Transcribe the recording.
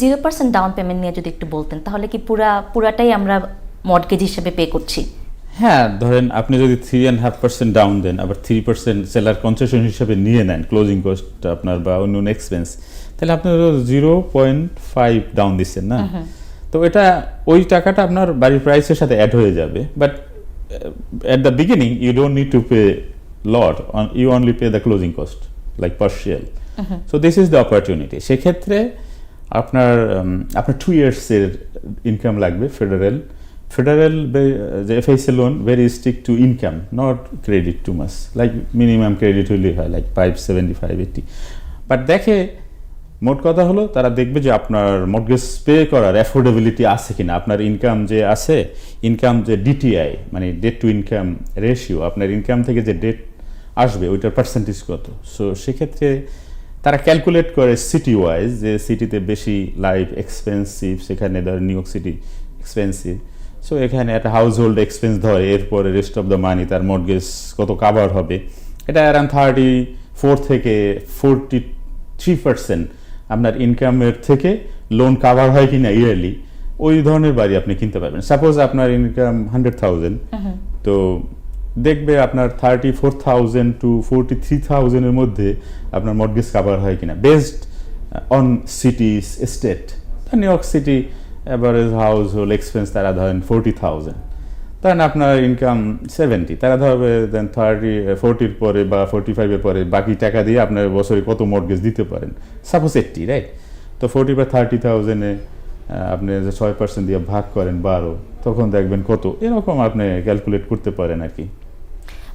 0% down payment নিয়ে যদি একটু বলতেন, তাহলে কি পুরাটাই আমরা মর্টগেজ হিসেবে পে করছি? হ্যাঁ, ধরেন আপনি যদি 3.5% ডাউন দেন, আবার 3% সেলার কনসেশন হিসেবে নিয়ে নেন ক্লোজিং কস্ট আপনার বা অন্য এক্সপেন্স, তাহলে আপনি 0.5 ডাউন দিচ্ছেন না। তো এটা ওই টাকাটা আপনার বাড়ির প্রাইসের সাথে অ্যাড হয়ে যাবে, but at the beginning you don't need to pay lot on, you only pay the closing cost like partial. So this is the opportunity. সেক্ষেত্রে আপনার 2 years এর ইনকাম লাগবে। ফেডারেল যে FIC loan very strict to income, not credit to মাস, like minimum credit হইলে হয় like 575-80। But দেখে, মোট কথা হলো তারা দেখবে যে আপনার মর্টগেজ পে করার অ্যাফোর্ডেবিলিটি আছে কিনা, আপনার ইনকাম যে আছে, ইনকাম যে ডিটিআই মানে ডেট টু ইনকাম রেশিও, আপনার ইনকাম থেকে যে ডেট আসবে ওইটার পার্সেন্টেজ কত। সো সেক্ষেত্রে তারা ক্যালকুলেট করে সিটি ওয়াইজ, যে সিটিতে বেশি লাইফ এক্সপেন্সিভ, সেখানে ধর new York city expensive, so এখানে একটা হাউস হোল্ড এক্সপেন্স ধরে, এরপরে রেস্ট অফ দ্য মানি তার মর্টগেজ কত কাভার হবে, এটা অ্যারাউন্ড 34 থেকে 43% আপনার ইনকামের থেকে লোন কাভার হয় কিনা ইয়ারলি, ওই ধরনের বাড়ি আপনি কিনতে পারবেন। সাপোজ আপনার ইনকাম 100,000, তো দেখবে আপনার 34,000 to 43,000 এর মধ্যে আপনার মর্টগেজ কাভার হয় কিনা, based on cities state. New York city average house hold expense তারা ধরেন 40,000, তখন আপনার ইনকাম 70, তারা ধরবে দেন 40 পরে বা 45 পরে বাকি টাকা দিয়ে আপনার বছরে কত মর্টগেজ দিতে পারেন, সাপোজ 80, রাইট? তো 40 বা 30,000-এ আপনি যে 6% দিয়ে ভাগ করেন 12, তখন দেখবেন কত, এরকম আপনি ক্যালকুলেট করতে পারেন আর কি।